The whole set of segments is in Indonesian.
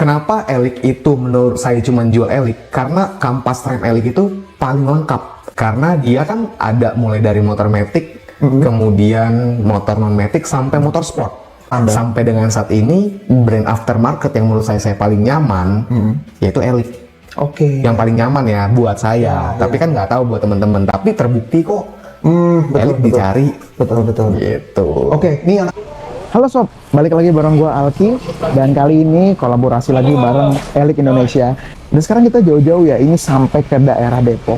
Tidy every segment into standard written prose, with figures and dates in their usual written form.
Kenapa Elik itu menurut saya cuma jual Elik? Karena kampas rem Elik itu paling lengkap. Karena dia kan ada mulai dari motor matic, kemudian motor non-matic sampai motor sport. Sampai dengan saat ini brand aftermarket yang menurut saya paling nyaman yaitu Elik. Yang paling nyaman ya buat saya. Tapi kan nggak tahu buat teman-teman. Tapi terbukti kok Elik dicari. Betul. Gitu. Nih yang halo sob, balik lagi bareng gua Alki dan kali ini kolaborasi lagi bareng Elik Indonesia. Dan sekarang kita jauh-jauh ya, ini sampai ke daerah Depok.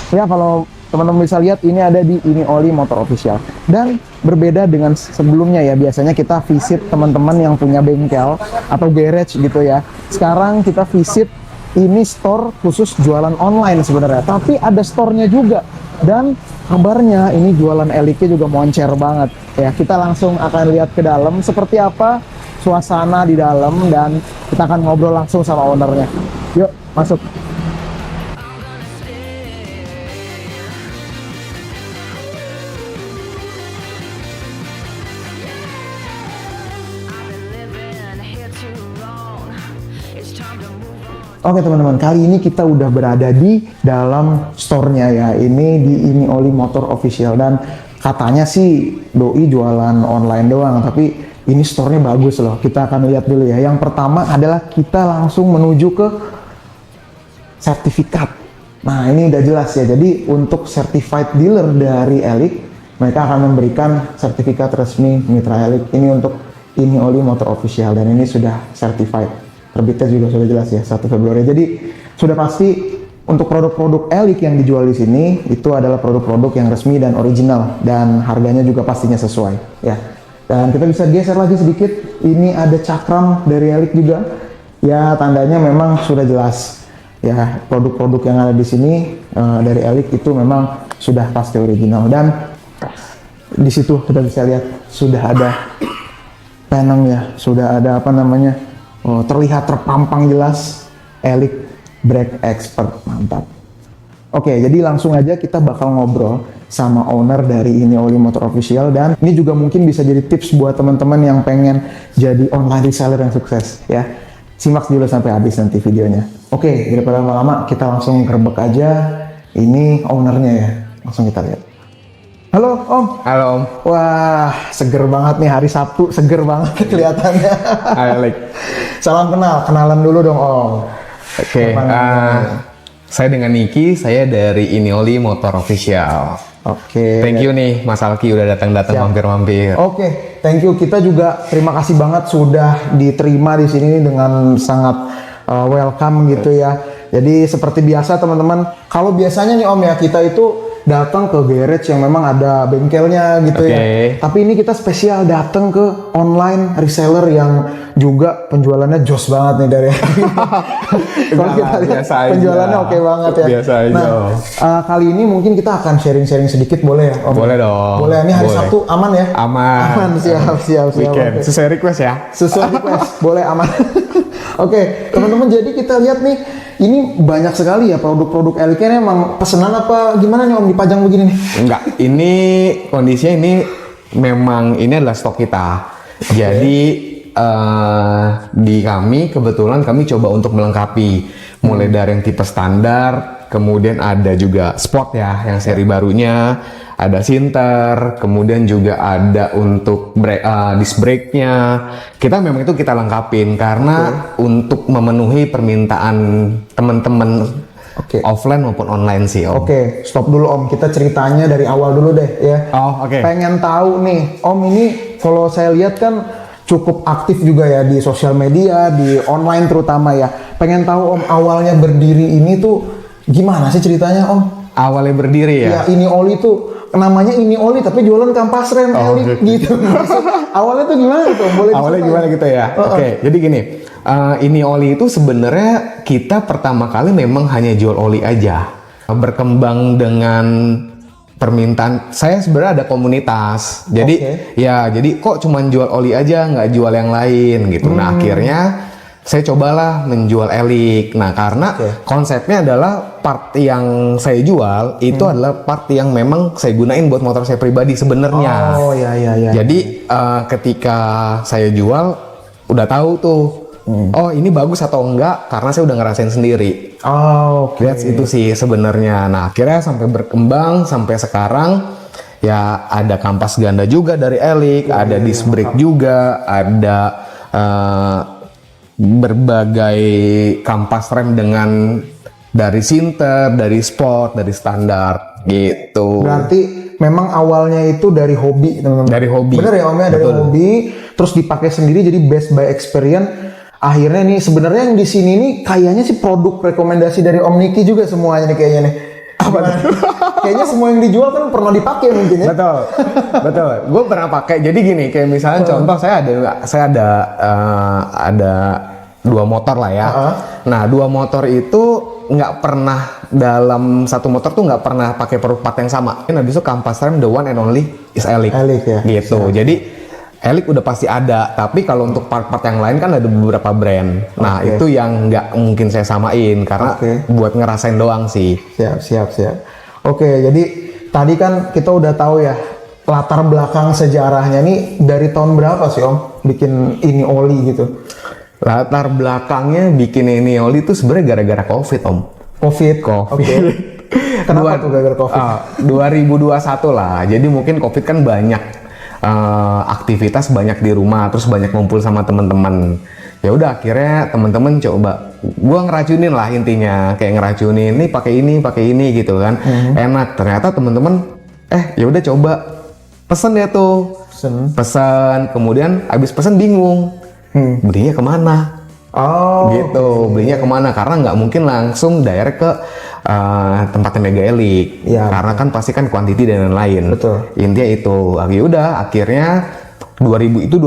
Ya kalau teman-teman bisa lihat ini ada di Ini Oli Motor Official. Dan berbeda dengan sebelumnya ya, biasanya kita visit teman-teman yang punya bengkel atau garage gitu ya. Sekarang kita visit ini store khusus jualan online sebenarnya, tapi ada store-nya juga. Dan kabarnya ini jualan Eliknya juga moncer banget. Ya, kita langsung akan lihat ke dalam seperti apa suasana di dalam dan kita akan ngobrol langsung sama ownernya. Yuk, masuk. Oke teman-teman, kali ini kita udah berada di dalam store-nya ya. Ini di Ini Oli Motor Official dan katanya sih doi jualan online doang, tapi ini store-nya bagus loh. Kita akan lihat dulu ya. Yang pertama adalah kita langsung menuju ke sertifikat. Nah, ini udah jelas ya. Jadi untuk certified dealer dari Elik, mereka akan memberikan sertifikat resmi mitra Elik. Ini untuk Ini Oli Motor Official dan ini sudah certified. Terbitnya juga sudah jelas ya, 1 Februari. Jadi sudah pasti untuk produk-produk Elik yang dijual di sini itu adalah produk-produk yang resmi dan original dan harganya juga pastinya sesuai ya. Dan kita bisa geser lagi sedikit. Ini ada cakram dari Elik juga. Ya tandanya memang sudah jelas ya, produk-produk yang ada di sini dari Elik itu memang sudah pasti original. Dan di situ kita bisa lihat sudah ada peneng ya, sudah ada apa namanya? Terlihat terpampang jelas Elik Brake Expert, mantap. Oke, jadi langsung aja kita bakal ngobrol sama owner dari Ini Oli Motor Official dan ini juga mungkin bisa jadi tips buat teman-teman yang pengen jadi online reseller yang sukses ya. Simak dulu sampai habis nanti videonya. Oke, daripada lama-lama kita langsung gerbek aja. Ini ownernya ya, langsung kita lihat. Halo Om. Halo Om. Wah, seger banget nih, hari Sabtu, seger banget kelihatannya. Hai Elik. Salam kenal, kenalan dulu dong Om. Oke, saya dengan Niki, saya dari Ini Oli Motor Official. Oke. Thank you nih Mas Alki udah datang-datang mampir-mampir. Oke, thank you. Kita juga terima kasih banget sudah diterima di sini dengan sangat welcome gitu ya. Jadi seperti biasa teman-teman, kalau biasanya nih Om ya, kita itu datang ke garage yang memang ada bengkelnya gitu ya. Tapi ini kita spesial datang ke online reseller yang juga penjualannya jos banget nih dari kalau kita lihat penjualannya oke banget ya. Biasa aja. Nah, kali ini mungkin kita akan sharing-sharing sedikit boleh ya Om? Boleh dong. Boleh, ini hari Sabtu aman ya? Aman. Siap. Weekend. Okay. Sesuai request ya? Sesuai request, boleh aman. Oke, teman-teman, jadi kita lihat nih, ini banyak sekali ya produk-produk Eliknya. Emang pesanan apa gimana nih Om dipajang begini nih? Enggak, ini kondisinya ini memang ini adalah stok kita. Jadi di kami kebetulan kami coba untuk melengkapi mulai dari yang tipe standar, kemudian ada juga sport ya yang seri barunya, ada sinter, kemudian juga ada untuk disc brake-nya. Kita memang itu kita lengkapin karena untuk memenuhi permintaan teman-teman offline maupun online sih Om. Oke, stop dulu Om. Kita ceritanya dari awal dulu deh ya. Pengen tahu nih Om, ini kalau saya lihat kan cukup aktif juga ya di sosial media, di online terutama ya. Pengen tahu Om, awalnya berdiri ini tuh gimana sih ceritanya Om? Awalnya berdiri ya? Ya, Ini Oli tuh namanya Ini Oli tapi jualan kampas rem Elik gitu. Awalnya tuh gimana tuh? Boleh awalnya gimana gitu ya? Oke, jadi gini, Ini Oli itu sebenarnya kita pertama kali memang hanya jual oli aja. Berkembang dengan permintaan, saya sebenarnya ada komunitas. Jadi jadi kok cuman jual oli aja, nggak jual yang lain gitu. Nah akhirnya saya cobalah menjual Elik. Nah karena konsepnya adalah part yang saya jual itu adalah part yang memang saya gunain buat motor saya pribadi sebenarnya. Oh iya. Jadi ketika saya jual udah tahu tuh oh ini bagus atau enggak karena saya udah ngerasain sendiri. Oh, oke. Itu sih sebenarnya. Nah akhirnya sampai berkembang sampai sekarang ya ada kampas ganda juga dari Elix, ada disc brake juga, ada berbagai kampas rem dengan dari sinter, dari sport, dari standar gitu. Berarti memang awalnya itu dari hobi, teman-teman. Dari hobi. Bener ya Om ya, dari hobi, terus dipakai sendiri jadi best by experience. Akhirnya nih sebenarnya yang di sini nih kayaknya sih produk rekomendasi dari Om Niki juga semuanya nih kayaknya nih. Apa nih? Kayaknya semua yang dijual kan pernah dipakai mungkin ya. Betul, betul. Gue pernah pakai. Jadi gini, kayak misalnya contoh saya ada 2 motor lah ya. Nah 2 motor itu nggak pernah dalam satu motor tuh nggak pernah pakai produk part yang sama. Nah habis itu kampas rem the one and only is Elix. Elix ya. Gitu. Jadi Elix udah pasti ada. Tapi kalau untuk part-part yang lain kan ada beberapa brand. Nah itu yang nggak mungkin saya samain karena buat ngerasain doang sih. Siap. Oke, jadi tadi kan kita udah tahu ya latar belakang sejarahnya nih dari tahun berapa sih Om bikin ini oli gitu? Latar belakangnya bikin ini oli itu sebenarnya gara-gara COVID Om. COVID. Oke. Kenapa tuh gara-gara COVID? 2021 lah. Jadi mungkin COVID kan banyak aktivitas, banyak di rumah, terus banyak ngumpul sama teman-teman. Ya udah akhirnya teman-teman coba, gua ngeracunin lah intinya, kayak ngeracunin nih pakai ini gitu kan. Enak. Ternyata teman-teman ya udah coba pesen ya tuh. Pesan, kemudian abis pesen bingung. Belinya kemana? Oh, gitu. Belinya kemana? Karena nggak mungkin langsung direct ke tempatnya Mega Elix. Ya, karena kan pasti kan quantity dan lain-lain. Betul. Intinya itu. Udah akhirnya 2021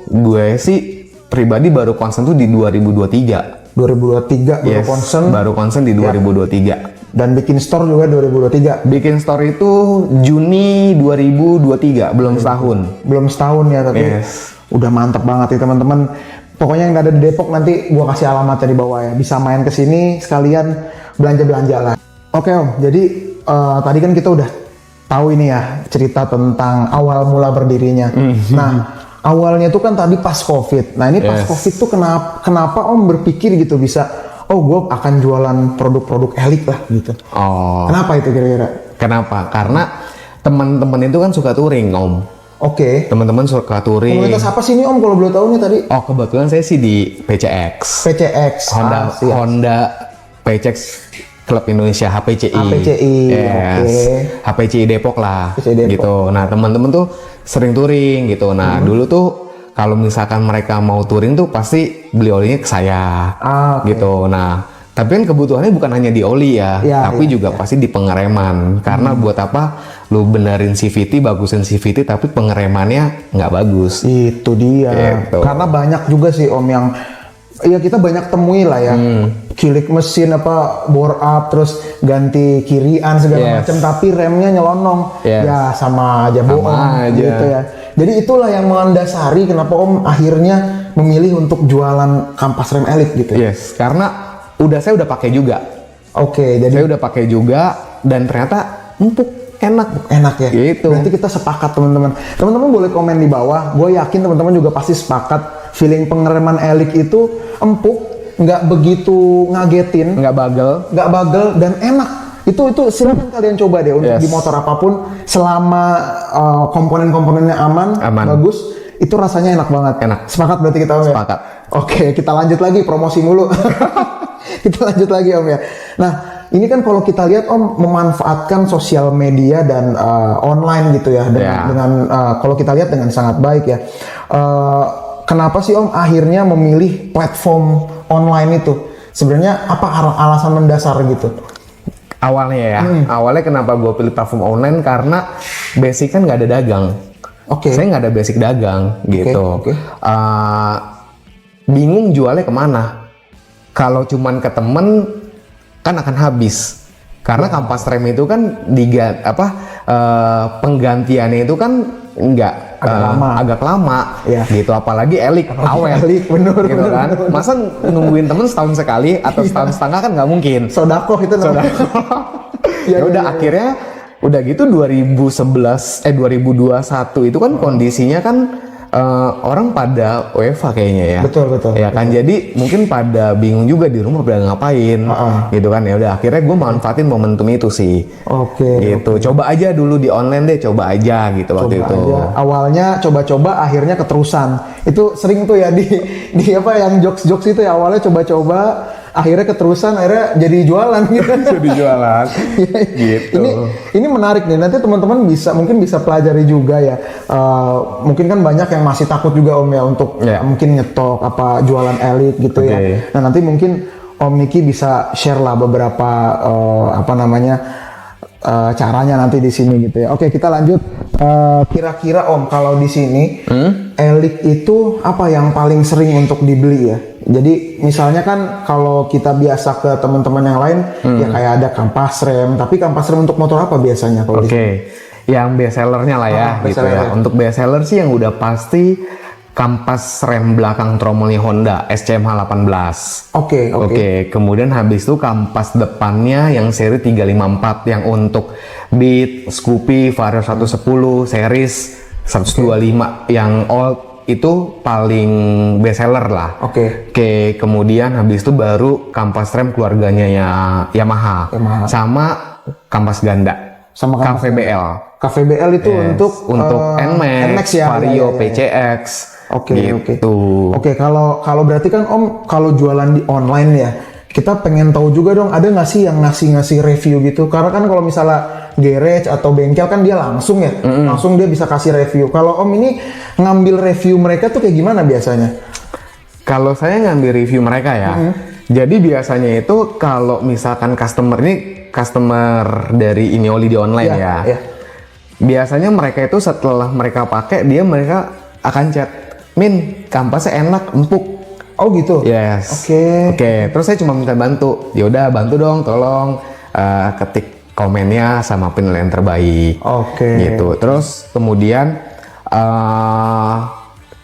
gue sih pribadi baru concern tuh di 2023. 2023 baru concern. Baru concern di 2023. Dan bikin store juga 2023. Bikin store itu Juni 2023, belum setahun. Belum setahun ya, tapi udah mantep banget nih teman-teman. Pokoknya yang ada di Depok nanti gua kasih alamatnya di bawah ya. Bisa main ke sini sekalian belanja-belanja lah. Oke Om, jadi tadi kan kita udah tahu ini ya cerita tentang awal mula berdirinya. Nah, awalnya tuh kan tadi pas COVID. Nah, ini pas COVID tuh kenapa Om berpikir gitu bisa gue akan jualan produk-produk Elix lah gitu. Kenapa itu kira-kira? Kenapa? Karena teman-teman itu kan suka touring Om. Oke. Teman-teman suka touring. Komunitas apa sih ini Om kalau boleh tahu nih tadi? Kebetulan saya sih di PCX. Honda PCX Klub Indonesia HPCI. HPCI Depok lah. Gitu. Nah teman-teman tuh sering touring gitu. Nah dulu tuh kalau misalkan mereka mau touring tuh pasti beli olinya ke saya. Gitu. Nah tapi kan kebutuhannya bukan hanya di oli ya, tapi juga pasti di pengereman. Karena buat apa lu benerin CVT, bagusin CVT, tapi pengeremannya nggak bagus. Itu dia. Gitu. Karena banyak juga sih Om yang kita banyak temui lah ya. Kilik mesin bore up terus ganti kirian segala macam, tapi remnya nyelonong. Ya sama aja bohong gitu ya. Jadi itulah yang mendasari kenapa Om akhirnya memilih untuk jualan kampas rem Elix gitu. Karena saya udah pakai juga. Jadi saya udah pakai juga dan ternyata empuk, enak ya. Gitu. Berarti kita sepakat teman-teman. Teman-teman boleh komen di bawah. Gue yakin teman-teman juga pasti sepakat feeling pengereman Elix itu empuk, nggak begitu ngagetin, nggak bagel dan enak. Itu silakan kalian coba deh untuk di motor apapun selama komponen-komponennya aman, bagus. Itu rasanya enak banget. Sepakat berarti kita Om ya? Sepakat. Oke, kita lanjut lagi promosi mulu. Kita lanjut lagi Om ya. Nah, ini kan kalau kita lihat Om memanfaatkan sosial media dan online gitu ya dengan kalau kita lihat dengan sangat baik ya. Kenapa sih Om akhirnya memilih platform online itu? Sebenarnya apa alasan mendasar gitu? Awalnya awalnya kenapa gue pilih platform online karena basic kan nggak ada dagang. Saya nggak ada basic dagang gitu. Bingung jualnya kemana? Kalau cuman ke temen kan akan habis. Karena kampas rem itu kan penggantiannya itu kan agak lama gitu. Apalagi Elix awet. Bener. Kan? Masa nungguin temen setahun sekali atau setahun setengah kan nggak mungkin. Sodakoh itu namanya. Akhirnya udah gitu 2021 itu kan kondisinya kan orang pada UEFA kayaknya ya. Betul. Ya kan, jadi mungkin pada bingung juga di rumah pada ngapain, gitu kan. Ya udah, akhirnya gue manfaatin momentum itu sih. Oke. Gitu. Coba aja dulu di online deh, coba aja gitu waktu itu. Aja. Awalnya coba-coba, akhirnya keterusan. Itu sering tuh ya di apa yang jokes itu ya, awalnya coba-coba, akhirnya keterusan, akhirnya jadi jualan gitu. Jadi jualan. Gitu. Ini menarik nih. Nanti teman-teman mungkin bisa pelajari juga ya. Mungkin kan banyak yang masih takut juga Om ya untuk mungkin nyetok apa jualan elik gitu ya. Nah, nanti mungkin Om Niki bisa share lah beberapa caranya nanti di sini gitu ya. Oke, kita lanjut. Kira-kira Om, kalau di sini elik itu apa yang paling sering untuk dibeli ya? Jadi misalnya kan kalau kita biasa ke teman-teman yang lain ya kayak ada kampas rem, tapi kampas rem untuk motor apa biasanya kalau di sini? Yang best sellernya lah ya gitu ya. Untuk best seller sih yang udah pasti kampas rem belakang tromolnya Honda SCMH 18. Oke. Kemudian habis itu kampas depannya yang seri 354 yang untuk Beat, Scoopy, Vario 110, series 125 yang old itu paling best seller lah. Oke, kemudian habis itu baru kampas rem keluarganya ya Yamaha. Sama kampas ganda. Sama KVBL. KVBL itu untuk NMAX, ya, Vario, PCX. Oke. Kalau berarti kan Om kalau jualan di online ya, kita pengen tahu juga dong, ada nggak sih yang ngasih review gitu? Karena kan kalau misalnya garage atau bengkel kan dia langsung ya, langsung dia bisa kasih review. Kalau Om ini ngambil review mereka tuh kayak gimana biasanya? Kalau saya ngambil review mereka ya, jadi biasanya itu kalau misalkan customer dari Inioli di online ya. Biasanya mereka itu setelah mereka pakai mereka akan chat, Min, kampasnya enak, empuk. Oh gitu. Yes. Oke. Terus saya cuma minta bantu. Ya udah bantu dong, tolong ketik komennya sama penilaian terbaik. Gitu. Terus kemudian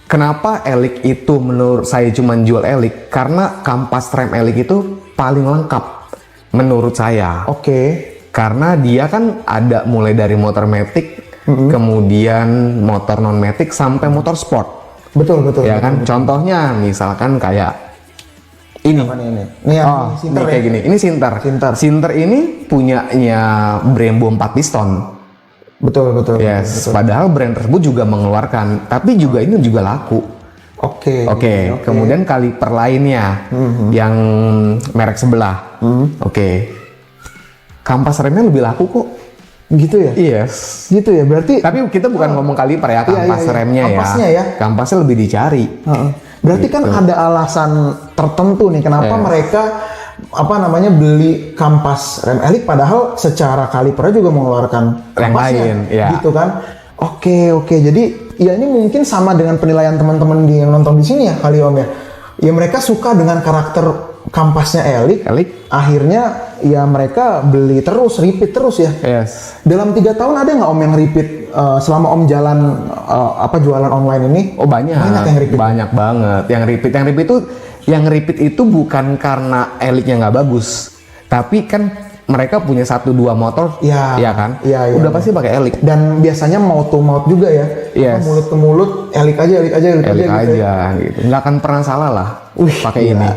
kenapa elik itu menurut saya cuma jual elik? Karena kampas rem elik itu paling lengkap menurut saya. Karena dia kan ada mulai dari motor matic, kemudian motor non matic sampai motor sport. Betul. Ya kan, contohnya misalkan kayak ini. Ini Sinter kayak gini. Ini Sinter. Sinter ini punyanya Brembo 4 piston. Betul. Yes. Padahal brand tersebut juga mengeluarkan, tapi juga ini juga laku. Oke. Kemudian kaliper lainnya yang merek sebelah. Kampas remnya lebih laku kok. Gitu ya? Yes. Gitu ya, berarti. Tapi kita bukan ngomong kaliper ya, kampas remnya Kampasnya ya. Kampasnya lebih dicari. Berarti kan ada alasan tertentu nih kenapa mereka beli kampas rem elik padahal secara kalipernya juga mengeluarkan yang lain, gitu kan? Oke. Jadi ya ini mungkin sama dengan penilaian teman-teman yang nonton di sini ya kali Om ya. Ya mereka suka dengan karakter kampasnya elik. Akhirnya ya mereka beli terus, repeat terus ya. Yes. Dalam 3 tahun ada nggak Om yang repeat selama Om jalan jualan online ini? Oh banyak yang repeat. Banyak banget yang repeat. Yang repeat itu bukan karena eliknya nggak bagus, tapi kan mereka punya 1-2 motor, ya kan? Udah pasti pakai elik. Dan biasanya mouth to mouth juga ya. Yes. Mulut ke mulut, elik aja gitu. Nggak akan pernah salah lah pakai ini.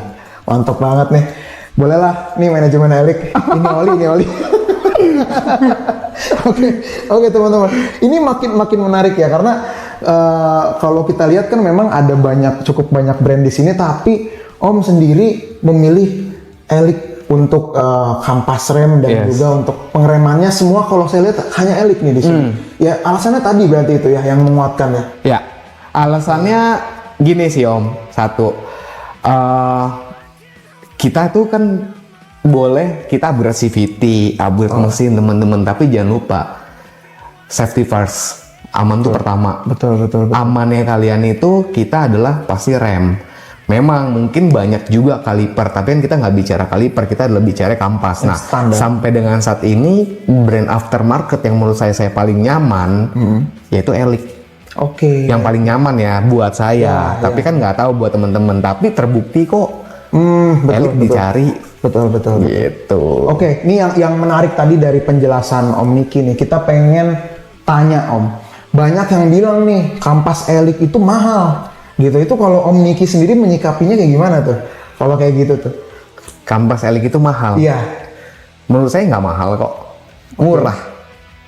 Mantap banget nih. Boleh lah, nih manajemen elik. Ini oli. Oke teman-teman. Ini makin menarik ya karena kalau kita lihat kan memang ada cukup banyak brand di sini, tapi Om sendiri memilih elik untuk kampas rem dan juga untuk pengeremannya semua kalau saya lihat hanya elik nih di sini. Ya alasannya tadi berarti itu ya yang menguatkan ya. Ya, alasannya gini sih Om. Satu, kita tuh kan boleh kita upgrade CVT, upgrade mesin teman-teman, tapi jangan lupa safety first. Aman tuh pertama. Betul. Amannya kalian itu kita adalah pasti rem. Memang mungkin banyak juga kaliper, tapi kan kita nggak bicara kaliper, kita adalah bicara kampas. Nah, sampai dengan saat ini brand aftermarket yang menurut saya paling nyaman yaitu elik. Yang paling nyaman ya buat saya. Tapi kan nggak tahu buat teman-teman. Tapi terbukti kok elik dicari. Betul. Gitu. Oke, ini yang menarik tadi dari penjelasan Om Niki nih. Kita pengen tanya Om, banyak yang bilang nih kampas Elix itu mahal gitu. Itu kalau Om Niki sendiri menyikapinya kayak gimana tuh? Kalau kayak gitu tuh? Kampas Elix itu mahal. Iya. Menurut saya nggak mahal kok. Murah.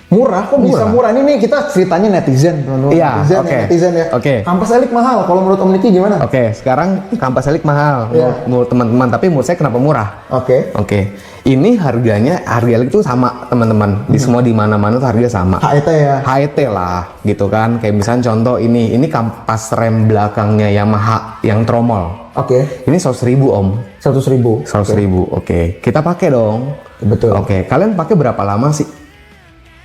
Murah kok bisa murah? Ini kita ceritanya netizen, teman-teman. Iya, Netizen, oke. ya, netizen ya. Oke. Kampas Elix mahal. Kalau menurut Om Niki gimana? Oke, sekarang kampas Elix mahal Iya. menurut teman-teman. Tapi menurut saya kenapa murah? Oke. Oke, ini harga Elix itu sama teman-teman. Di semua di mana-mana tuh harga sama. HET ya. HET lah, gitu kan. Kayak misalnya contoh ini kampas rem belakangnya Yamaha yang tromol. Oke. Ini 100.000 Om. 100.000. 100.000, oke. Kita pakai dong. Betul. Oke, kalian pakai berapa lama sih?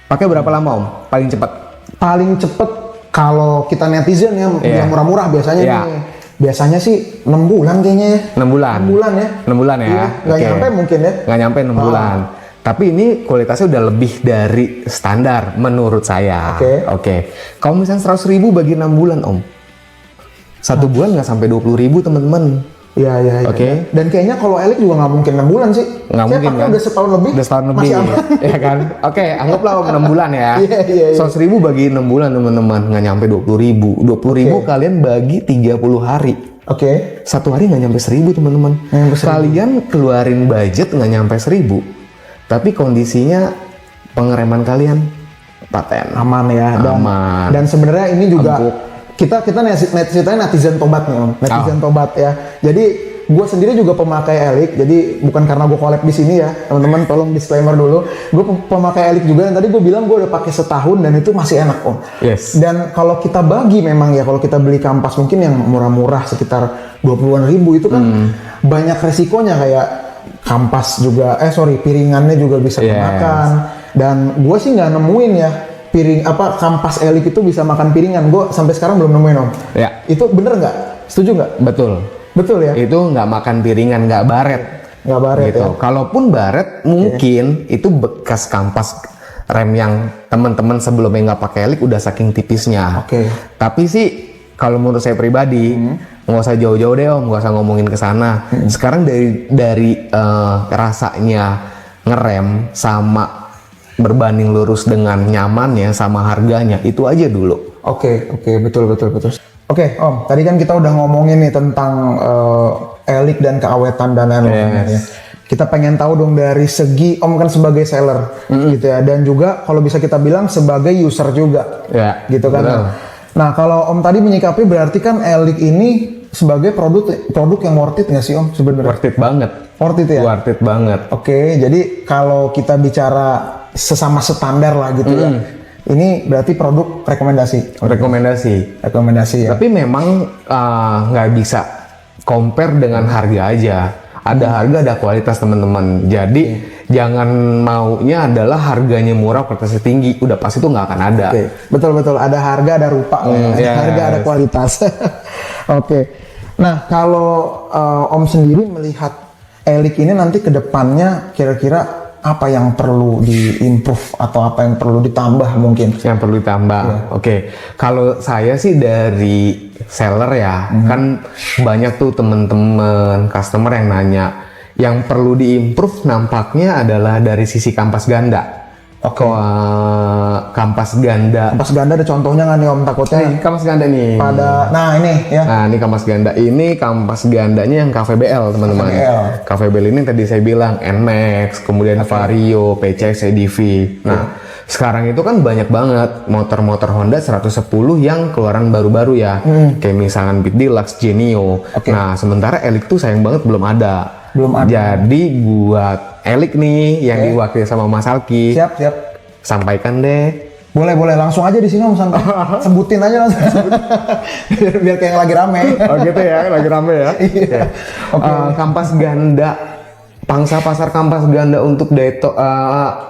Pakai berapa lama Om? Paling cepat? Paling cepet kalau kita netizen ya, Iya. yang murah-murah biasanya Iya. nih. Biasanya sih 6 bulan kayaknya ya. 6 bulan. 6 bulan ya. 6 bulan ya. Iya, nggak Oke. nyampe mungkin ya. Nggak nyampe 6 bulan. Tapi ini kualitasnya udah lebih dari standar menurut saya. Oke. Kalau misalnya 100.000 bagi 6 bulan Om. 1 bulan nggak sampai 20.000 teman-teman. Iya, iya, iya. Oke. Dan kayaknya kalau Elix juga nggak mungkin 6 bulan sih. Nggak Saya mungkin pakai kan? udah setahun lebih. Udah setahun lebih. Masih aman. Ya kan? Oke, anggaplah Om 6 bulan ya. Iya, iya, iya. 100.000 bagi 6 bulan teman-teman. Nggak nyampe 20.000. 20.000 Oke. kalian bagi 30 hari. Oke. Satu hari nggak nyampe 1.000 teman-teman. Nggak nyampe 1.000. Kalian keluarin budget nggak nyampe 1.000. Tapi kondisinya pengereman kalian paten. Aman ya. Aman. Dan sebenarnya ini juga Empuk. kita netizen tobat nih Om. Netizen tobat ya. Jadi gue sendiri juga pemakai Elix. Jadi bukan karena gue collab di sini ya, teman-teman. Tolong disclaimer dulu. Gue pemakai Elix juga. Dan tadi gue bilang gue udah pakai setahun dan itu masih enak Om. Yes. Dan kalau kita bagi memang ya, kalau kita beli kampas mungkin yang murah-murah sekitar 20-an ribu itu kan banyak resikonya, kayak kampas juga, piringannya juga bisa Yes. kemakan. Dan gue sih nggak nemuin ya kampas Elix itu bisa makan piringan. Gue sampai sekarang belum nemuin Om. Ya. Itu bener nggak? Setuju nggak? Betul. Betul ya? Itu nggak makan piringan, nggak baret. Nggak baret Gitu. ya? Kalaupun baret, mungkin itu bekas kampas rem yang teman-teman sebelumnya nggak pakai Elix udah saking tipisnya. Oke. Tapi sih kalau menurut saya pribadi nggak usah jauh-jauh deh Om, nggak usah ngomongin ke sana. Sekarang dari rasanya ngerem sama berbanding lurus dengan nyamannya sama harganya itu aja dulu. Oke, betul. Oke, Om, tadi kan kita udah ngomongin nih tentang Elix dan keawetan dan lain-lain ya. Kita pengen tahu dong dari segi Om kan sebagai seller gitu ya, dan juga kalau bisa kita bilang sebagai user juga. Ya, Gitu kan. betul. Nah, kalau Om tadi menyikapi berarti kan Elix ini sebagai produk yang worth it nggak sih Om sebenarnya? Worth it banget. Worth it ya? Worth it banget. Oke, jadi kalau kita bicara sesama standar lah gitu ya. Ini berarti produk rekomendasi. Rekomendasi ya. Tapi memang nggak bisa compare dengan harga aja. Ada harga, ada kualitas teman-teman. Jadi jangan maunya adalah harganya murah, kualitasnya tinggi. Udah pasti itu nggak akan ada. Oke, betul. Ada harga, ada rupa. Ada yes. harga, ada kualitas. Oke. Nah, kalau Om sendiri melihat Elix ini nanti ke depannya kira-kira apa yang perlu di-improve atau apa yang perlu ditambah mungkin? Yang perlu ditambah. Oke. Kalau saya sih dari seller ya, kan banyak tuh temen-temen customer yang nanya. Yang perlu diimprove nampaknya adalah dari sisi kampas ganda. Oke. Kampas ganda. Kampas ganda ada contohnya nggak nih Om, takutnya Nih, kampas ganda nih. nah ini ya. Nah, ini kampas ganda. Ini kampas gandanya yang KVBL, teman-teman. KVBL ini tadi saya bilang NMAX, kemudian Vario, PCX, EDV. Nah, sekarang itu kan banyak banget motor-motor Honda 110 yang keluaran baru-baru ya. Kayak misalkan Beat Deluxe, Genio. Nah, sementara Elix tuh sayang banget belum ada. Jadi buat Elix nih yang diwakili sama Mas Alki. Siap. Sampaikan deh. Boleh langsung aja di sini Om, santai. Sebutin aja langsung. biar kayak lagi rame. Oh gitu ya, lagi rame ya. Iya. Kampas ganda, pangsa pasar kampas ganda untuk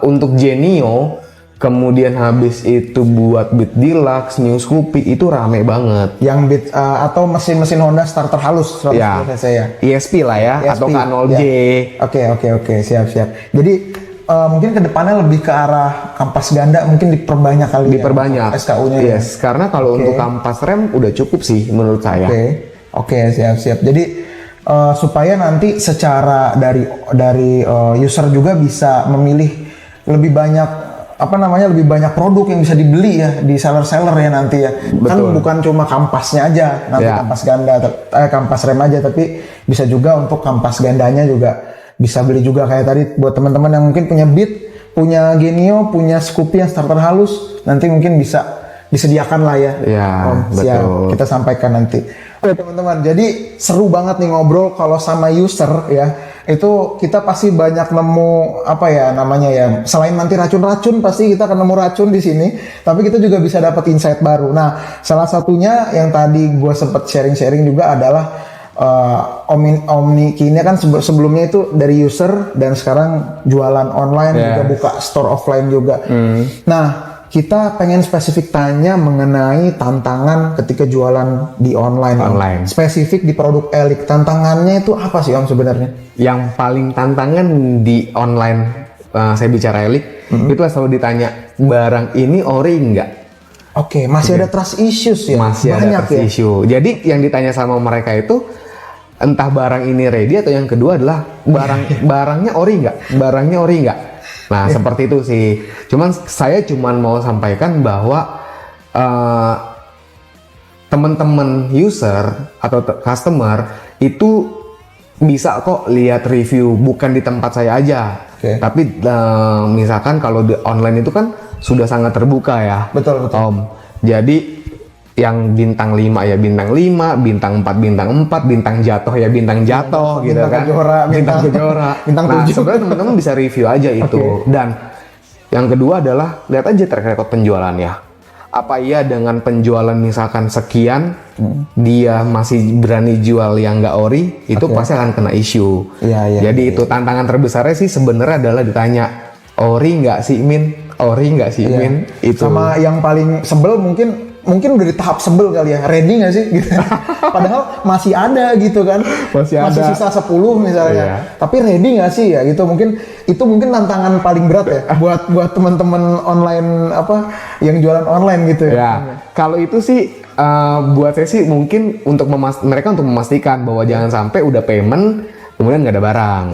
untuk Genio, kemudian habis itu buat Beat Deluxe, New Scoopy itu rame banget. Yang Beat atau mesin-mesin Honda starter halus 110 cc ya. ESP lah ya, ESP, atau K0J. Oke. Siap. Jadi mungkin kedepannya lebih ke arah kampas ganda mungkin diperbanyak kali Diperbanyak. ya SKU-nya. Yes, karena kalau untuk kampas rem udah cukup sih menurut saya. Oke, siap. Jadi supaya nanti secara dari user juga bisa memilih lebih banyak apa namanya lebih banyak produk yang bisa dibeli ya di seller-seller ya nanti ya. Kan Betul. bukan cuma kampasnya aja, nanti Ya. kampas ganda, kampas rem aja, tapi bisa juga untuk kampas gandanya juga bisa beli juga kayak tadi buat teman-teman yang mungkin punya Beat, punya Genio, punya Scoopy yang starter halus, nanti mungkin bisa disediakan lah ya. Ya, Siap, betul. kita sampaikan nanti. Oke teman-teman, jadi seru banget nih ngobrol kalau sama user ya. Itu kita pasti banyak nemu apa ya namanya ya. Selain nanti racun-racun, pasti kita akan nemu racun di sini. Tapi kita juga bisa dapat insight baru. Nah, salah satunya yang tadi gue sempat sharing-sharing juga adalah Omniki ini kan sebelumnya itu dari user dan sekarang jualan online, juga buka store offline juga. Nah, kita pengen spesifik tanya mengenai tantangan ketika jualan di online. Online. Spesifik di produk Elik, tantangannya itu apa sih Om sebenarnya? Yang paling tantangan di online, saya bicara Elik, itu selalu ditanya, barang ini ori enggak? Oke, masih ada trust issues ya? Masih banyak ada trust ya? issue. Jadi yang ditanya sama mereka itu, entah barang ini ready atau yang kedua adalah barangnya ori nggak? Barangnya ori nggak? Nah seperti itu sih. Saya cuman mau sampaikan bahwa teman-teman user atau customer itu bisa kok lihat review, bukan di tempat saya aja. Tapi misalkan kalau di online itu kan sudah sangat terbuka ya. Betul. Om. Jadi yang bintang 5 ya bintang 5, bintang 4 bintang 4, bintang jatuh ya bintang jatuh gitu kan. Bintang kejora. Bintang Nah, 7. sebenarnya teman-teman bisa review aja itu. Dan yang kedua adalah lihat aja track record penjualannya. Apa iya dengan penjualan misalkan sekian dia masih berani jual yang nggak ori, itu pasti akan kena isu. Jadi itu tantangan terbesarnya sih sebenarnya adalah ditanya ori nggak sih Min? Ori nggak sih Min? Itu. Sama yang paling sebel mungkin udah di tahap sebel kali ya, ready nggak sih gitu. Padahal masih ada gitu kan, masih sisa 10 misalnya, tapi ready nggak sih ya gitu. Itu mungkin tantangan paling berat ya buat teman-teman online apa yang jualan online gitu ya. Kalau itu sih buat saya sih mungkin untuk mereka untuk memastikan bahwa jangan sampai udah payment kemudian nggak ada barang.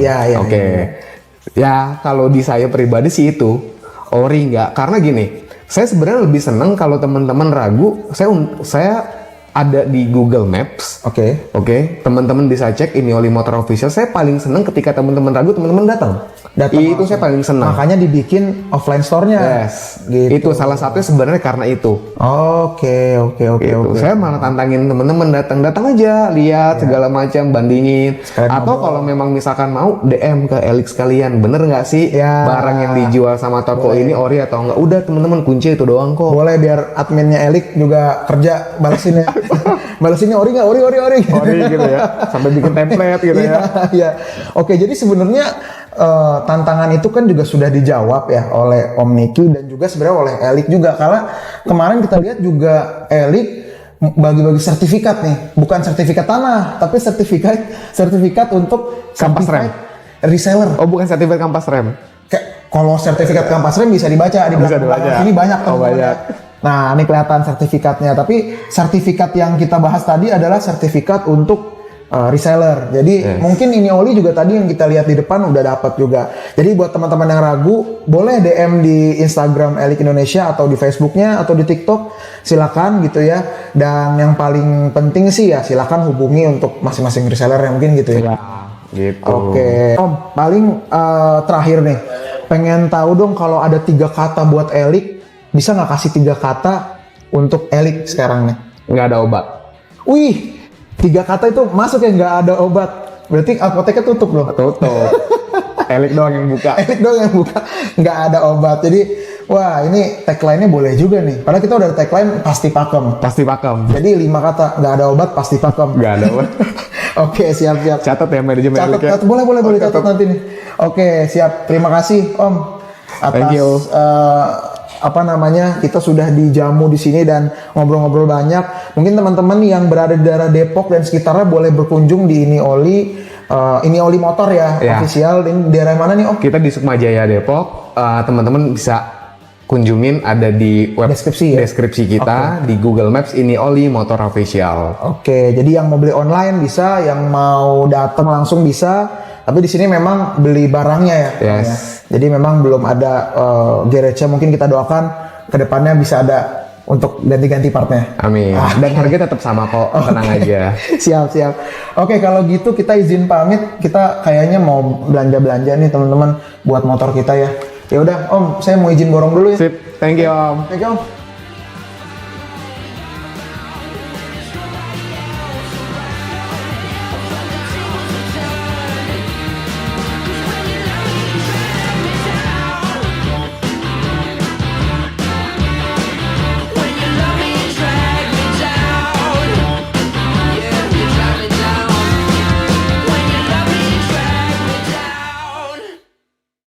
Ya kalau di saya pribadi sih itu ori nggak, karena gini. Saya sebenarnya lebih senang kalau teman-teman ragu, saya ada di Google Maps. Oke. Teman-teman bisa cek ini Oli Motor Official. Saya paling senang ketika teman-teman ragu, teman-teman datang. Itu saya paling senang. Makanya dibikin offline store-nya. Gitu. Itu salah satunya sebenarnya karena itu. Oke. Saya malah tantangin teman-teman datang aja, lihat segala macam, bandingin. Atau kalau memang misalkan mau DM ke Elik sekalian, bener nggak sih barang yang dijual sama toko ini ori atau enggak? Udah teman-teman kunci itu doang kok. Boleh biar adminnya Elik juga kerja balesin ya. Balesinnya ori nggak? Ori. Ori gitu ya. Sampai bikin template gitu ya. Iya. Oke, jadi sebenarnya tantangan itu kan juga sudah dijawab ya oleh Omniki dan juga sebenarnya oleh Elik juga, karena kemarin kita lihat juga Elik bagi-bagi sertifikat nih, bukan sertifikat tanah tapi sertifikat untuk kampas rem reseller. Oh, bukan sertifikat kampas rem. Kalau sertifikat kampas rem bisa dibaca di belakang ini banyak tuh. Banyak. Nah, ini kelihatan sertifikatnya, tapi sertifikat yang kita bahas tadi adalah sertifikat untuk reseller. Jadi mungkin ini oli juga tadi yang kita lihat di depan udah dapat juga. Jadi buat teman-teman yang ragu, boleh DM di Instagram Elik Indonesia atau di Facebooknya atau di TikTok, silakan gitu ya. Dan yang paling penting sih ya silakan hubungi untuk masing-masing reseller yang mungkin gitu ya. Gitu. Oke. Om, paling terakhir nih, pengen tahu dong kalau ada 3 kata buat Elik, bisa nggak kasih 3 kata untuk Elik sekarang nih? Nggak ada obat. Wih, 3 kata itu masuk ya, nggak ada obat. Berarti apoteknya tutup loh. Tutup. Elik doang yang buka. Elik doang yang buka, nggak ada obat. Jadi, wah ini tagline-nya boleh juga nih. Padahal kita udah ada tagline pasti pakem. Pasti pakem. Jadi 5 kata, nggak ada obat pasti pakem. Nggak ada obat. Oke, siap. Catat ya manajemen Elik ya. Catat, boleh catat nanti nih. Oke, siap. Terima kasih Om atas Thank you. Kita sudah dijamu di sini dan ngobrol-ngobrol banyak. Mungkin teman-teman yang berada di daerah Depok dan sekitarnya boleh berkunjung di ini oli motor ya, official. Ini daerah mana nih Om? Kita di Sukma Jaya Depok. Teman-teman bisa kunjungin, ada di web deskripsi kita di Google Maps, ini Oli Motor Official. Oke, jadi yang mau beli online bisa, yang mau datang langsung bisa. Tapi di sini memang beli barangnya ya. Yes. Ya. Jadi memang belum ada garage-nya. Mungkin kita doakan kedepannya bisa ada untuk ganti-ganti partnya. Amin. Dan harga tetap sama kok, tenang aja. Siap. Oke, kalau gitu kita izin pamit. Kita kayaknya mau belanja-belanja nih teman-teman buat motor kita ya. Ya udah, Om, saya mau izin borong dulu ya. Sip, thank you Om. Thank you, Om.